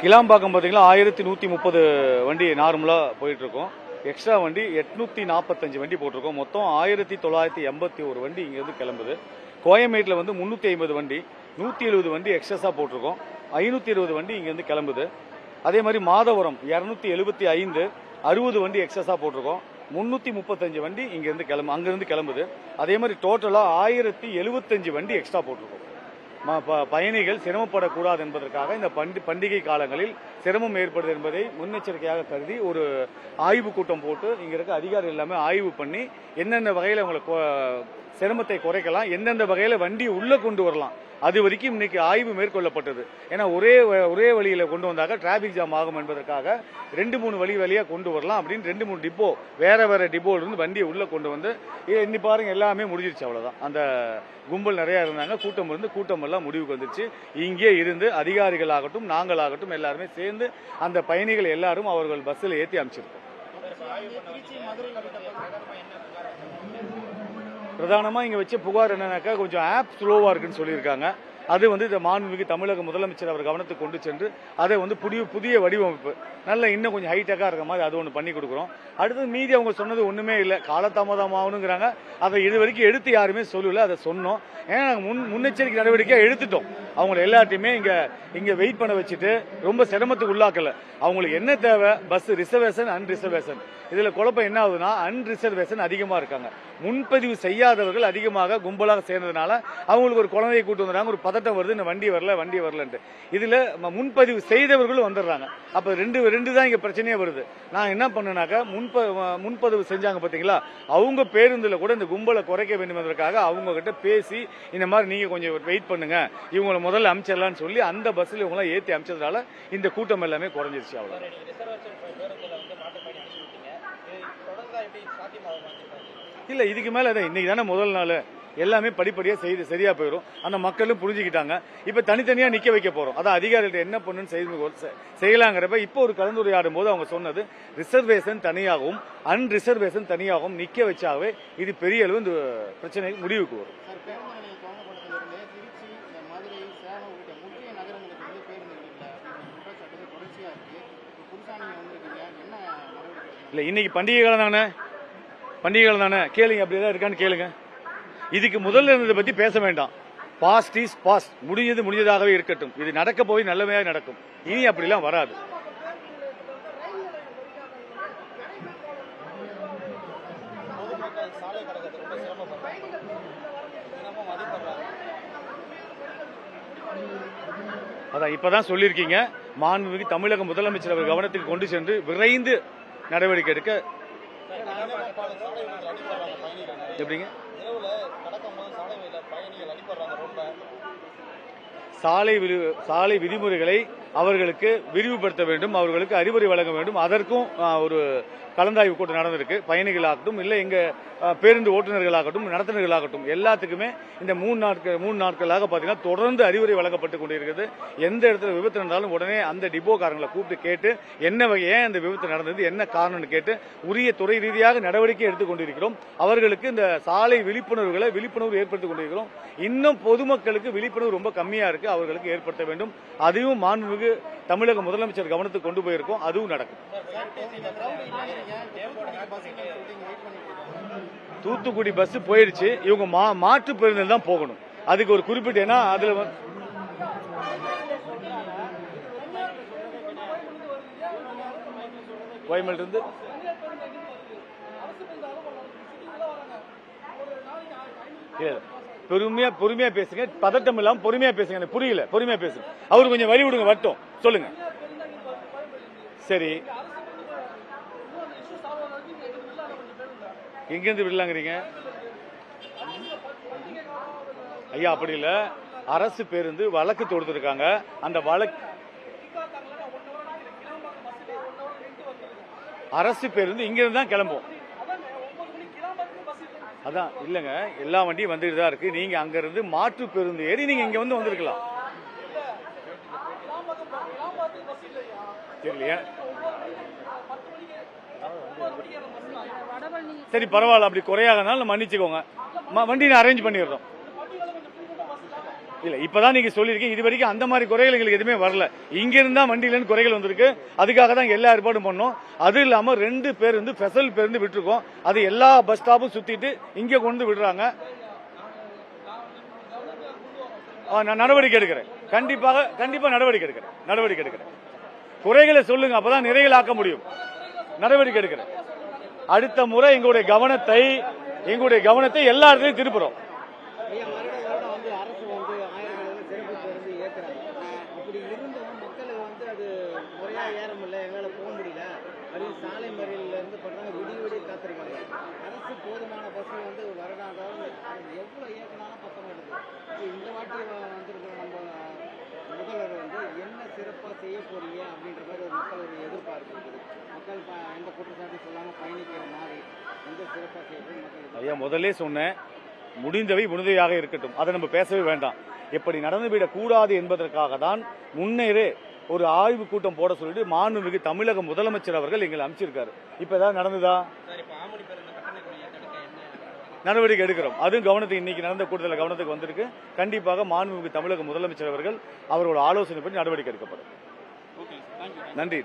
கிளாம்பாக்கம் பார்த்தீங்கன்னா 1130 வண்டி நார்மலாக போயிட்டுருக்கோம். எக்ஸ்ட்ரா வண்டி 845 வண்டி போட்டிருக்கோம். மொத்தம் 1981 வண்டி இங்கேருந்து கிளம்புது. கோயம்பேட்டில் வந்து 350 வண்டி, 170 வண்டி எக்ஸஸாக போட்டிருக்கோம். 520 வண்டி இங்கேருந்து கிளம்புது. அதே மாதிரி மாதவரம் 275, 60 வண்டி எக்ஸஸாக போட்டிருக்கோம். 335 வண்டி அங்கேருந்து கிளம்புது. அதே மாதிரி டோட்டலாக 1075 வண்டி எக்ஸ்ட்ரா போட்டிருக்கோம். பயணிகள் சிரமப்படக்கூடாது என்பதற்காக இந்த பண்டிகை காலங்களில் சிரமம் ஏற்படுது என்பதை முன்னெச்சரிக்கையாக கருதி ஒரு ஆய்வு கூட்டம் போட்டு இங்க இருக்க அதிகாரிகள் எல்லாமே ஆய்வு பண்ணி என்னென்ன வகையில் அவங்களுக்கு சிரமத்தை குறைக்கலாம், எந்தெந்த வகையில் வண்டி உள்ள கொண்டு வரலாம், அது வரைக்கும் இன்னைக்கு ஆய்வு மேற்கொள்ளப்பட்டது. ஏன்னா ஒரே வழியில கொண்டு வந்தாக்க டிராபிக் ஜாம் ஆகும் என்பதற்காக 2-3 வழியா கொண்டு வரலாம் அப்படின்னு 2-3 டிப்போ வேற டிப்போல இருந்து வண்டியை உள்ள கொண்டு வந்து இன்னி பாருங்க எல்லாமே முடிஞ்சிருச்சு. அவ்வளவுதான். அந்த கும்பல் நிறைய இருந்தாங்க, கூட்டம் எல்லாம் முடிவுக்கு வந்துருச்சு. இங்கே இருந்து அதிகாரிகளாகட்டும் நாங்களாகட்டும் எல்லாருமே சேர்ந்து அந்த பயணிகள் எல்லாரும் அவர்கள் பஸ்ஸில் ஏற்றி அமைச்சிருக்கோம். பிரதானமா இங்க வச்ச புகார் என்னன்னாக்கா கொஞ்சம் ஆப் ஸ்லோவா இருக்குன்னு சொல்லியிருக்காங்க. அது வந்து இந்த மாண்புமிகு தமிழக முதலமைச்சர் அவர் கவனத்துக்கு கொண்டு சென்று அதை வந்து புதிய வடிவமைப்பு நல்ல இன்னும் கொஞ்சம் ஹைடெக்கா இருக்க மாதிரி அது ஒன்று பண்ணி கொடுக்குறோம். அடுத்தது மீதி அவங்க சொன்னது ஒண்ணுமே இல்லை, காலதாமதம் ஆகணுங்கிறாங்க. அதை இது வரைக்கும் எடுத்து யாருமே சொல்லல, அதை சொன்னோம். ஏன்னா நாங்கள் முன்னெச்சரிக்கை நடவடிக்கையாக எடுத்துட்டோம். அவங்களை எல்லாத்தையுமே இங்க வெயிட் பண்ண வச்சுட்டு ரொம்ப சிரமத்துக்கு உள்ளாக்கல. அவங்களுக்கு என்ன தேவை, பஸ் ரிசர்வேஷன் அன்ரிசர்வேஷன். இதுல குழப்பம் என்ன ஆகுதுன்னா அன்ரிசர்வேஷன் அதிகமா இருக்காங்க. முன்பதிவு செய்யாதவர்கள் அதிகமாக கும்பலாக சேர்ந்ததுனால அவங்களுக்கு ஒரு குழந்தையை கூட்டு வந்துடுறாங்க, ஒரு பதட்டம் வருது, இந்த வண்டி வரலன்ட்டு. இதுல முன்பதிவு செய்தவர்களும் வந்துடுறாங்க. அப்ப ரெண்டு தான் இங்க பிரச்சனையே வருது. நான் என்ன பண்ணேனாக்கா முன்பதிவு செஞ்சாங்க பாத்தீங்களா, அவங்க பேருந்துல கூட இந்த கும்பலை குறைக்க வேண்டும் என்பதற்காக அவங்க கிட்ட பேசி இந்த மாதிரி நீங்க கொஞ்சம் வெயிட் பண்ணுங்க, இவங்களை முதல்ல அமைச்சிடலாம்னு சொல்லி அந்த பஸ்ல இவங்க ஏற்றி அமைச்சதுனால இந்த கூட்டம் எல்லாமே குறைஞ்சிருச்சு. அவ்வளவு இல்ல, இதுக்கு மேல இன்னைக்கு தானே முதல் நாள், எல்லாமே படிப்படியா சரியா போயிடும். அந்த மக்களும் புரிஞ்சுக்கிட்டாங்க. இப்ப தனித்தனியா நிக்க வைக்க போறோம். அதான் அதிகாரிகள் என்ன பண்ணுன்னு செய்யலாங்கிறப்ப இப்போ ஒரு கலந்துரையாடும் போது அவங்க சொன்னது ரிசர்வேஷன் தனியாகவும் அன்ரிசர்வேஷன் தனியாகவும் நிக்க வச்சாவே இது பெரிய அளவு இந்த பிரச்சனை முடிவுக்கு வரும். இல்ல, இன்னைக்கு பண்டிகை காலம் தானே, கேளுங்க அப்படியேதான் இருக்கான்னு கேளுங்க. இதுக்கு முதல்ல இருந்ததை பத்தி பேச வேண்டாம். பாஸ்ட் இஸ் பாஸ்ட், முடிஞ்சதாகவே இருக்கட்டும். இது நடக்க போய் நல்லவையாக நடக்கும். இனி அப்படிலாம் வராது. அதான் இப்பதான் சொல்லியிருக்கீங்க, மாண்புமிகு தமிழக முதலமைச்சர் அவர் கவனத்துக்கு கொண்டு சென்று விரைந்து நடவடிக்கை எடுக்க. எப்படிங்க சாலை விதிமுறைகளை அவர்களுக்கு விரிவுபடுத்த வேண்டும், அவர்களுக்கு அறிவுரை வழங்க வேண்டும். அதற்கும் ஒரு கலந்தாய்வு கூட்டம் நடந்திருக்கு. பயணிகளாகட்டும், இல்லை எங்க பேருந்து ஓட்டுநர்களாகட்டும், நடத்துனர்களாகட்டும், எல்லாத்துக்குமே இந்த 3 நாட்களாக பாத்தீங்கன்னா தொடர்ந்து அறிவுரை வழங்கப்பட்டு கொண்டிருக்கிறது. எந்த இடத்துல விபத்து நடந்தாலும் உடனே அந்த டிப்போக்காரங்களை கூப்பிட்டு கேட்டு என்ன ஏன் அந்த விபத்து நடந்தது, என்ன காரணம்னு கேட்டு உரிய துறை ரீதியாக நடவடிக்கை எடுத்துக் கொண்டிருக்கிறோம். அவர்களுக்கு இந்த சாலை விழிப்புணர்வு ஏற்படுத்திக் கொண்டிருக்கிறோம். இன்னும் பொதுமக்களுக்கு விழிப்புணர்வு ரொம்ப கம்மியா இருக்கு, அவர்களுக்கு ஏற்படுத்த வேண்டும். அதையும் மாண்புமிகு தமிழக முதலமைச்சர் கவனத்துக்கு கொண்டு போயிருக்கோம், அதுவும் நடக்கும். தூத்துக்குடி பஸ் போயிடுச்சு, இவங்க மாற்று பேருந்தில் தான் போகணும். அதுக்கு ஒரு குறிப்பிட்ட அதுல கோயம்பேடு இருந்து பொறுமையா பேசுங்க, பதட்டம் இல்லாம பொறுமையா பேசுங்க. புரியல, பொறுமையா பேசுங்க. அவரு கொஞ்சம் வழி விடுங்க, வரட்டும், சொல்லுங்க. சரி, எங்கிருந்து விடலாங்கிறீங்க ஐயா? அப்படி இல்ல, அரசு பேருந்து வழக்கு தொடுத்திருக்காங்க. அந்த வழக்கு அரசு பேருந்து இங்கிருந்து தான் கிளம்பும். அதான் இல்லங்க, எல்லா வண்டியும் வந்துட்டு தான் இருக்கு. நீங்க அங்க இருந்து மாற்று பேருந்து ஏறி நீங்க இங்க வந்திருக்கலாம். தெரியலையா? சரி, பரவாயில்ல, அப்படி குறையாதனால மன்னிச்சுக்கோங்க. வண்டி நான் அரேஞ்ச் பண்ணிடுறோம். இல்ல இப்பதான் நீங்க சொல்லியிருக்கீங்க. இது வரைக்கும் அந்த மாதிரி குறைகள் எங்களுக்கு எதுவுமே வரல. இங்க இருந்தா வண்டியில இருந்து குறைகள் வந்திருக்கு. அதுக்காக தான் எல்லா ஏற்பாடும் பண்ணோம். அது இல்லாம 2 பேர் வந்து ஸ்பெஷல் பேருந்து விட்டுருக்கோம். அது எல்லா பஸ் ஸ்டாப்பும் சுத்திட்டு இங்க கொண்டு விடுறாங்க. நான் நடவடிக்கை எடுக்கிறேன். கண்டிப்பா நடவடிக்கை எடுக்கிறேன். குறைகளை சொல்லுங்க, அப்பதான் நிறைகள் ஆக்க முடியும். நடவடிக்கை எடுக்கிறேன். அடுத்த முறை எங்களுடைய கவனத்தை எல்லா இடத்துலையும் திருப்புறோம். சாலை மறியல்ல இருந்து பண்றாங்க, விடிய காத்திருக்காங்க. அரசு போதுமான பஸ்ஸுகள் வந்து வரணும், எவ்வளவு இயக்கினாலும் பத்தம் எடுது. இந்த வாட்டி வந்திருக்கிற நம்ம முதல்வர் வந்து என்ன சிறப்பா செய்ய போறீங்க அப்படின்ற மாதிரி ஒரு மக்கள் ஒரு எதிர்பார்ப்பு இருக்குது. மக்கள் எந்த குற்றச்சாட்டு சொல்லாம பயணிக்கிற மாதிரி எந்த சிறப்பா செய்ய மக்கள் ஐயா முதல்ல சொன்னேன், முடிந்தவையாக இருக்கட்டும், அதை நம்ம பேசவே வேண்டாம். எப்படி நடந்துவிடக் கூடாது என்பதற்காக தான் முன்னேறே ஒரு ஆய்வு கூட்டம் போட சொல்லிட்டு மாண்புமிகு தமிழக முதலமைச்சர் அவர்கள் எங்களை அமைச்சிருக்காரு. இப்ப ஏதாவது நடந்ததா? நடவடிக்கை எடுக்கிறோம். அதுவும் கவனத்துக்கு இன்னைக்கு நடந்த கூட்டத்தில் கவனத்துக்கு வந்திருக்கு. கண்டிப்பாக மாண்புமிகு தமிழக முதலமைச்சர் அவர்கள் அவரோட ஆலோசனை பண்ணி நடவடிக்கை எடுக்கப்படும். நன்றி.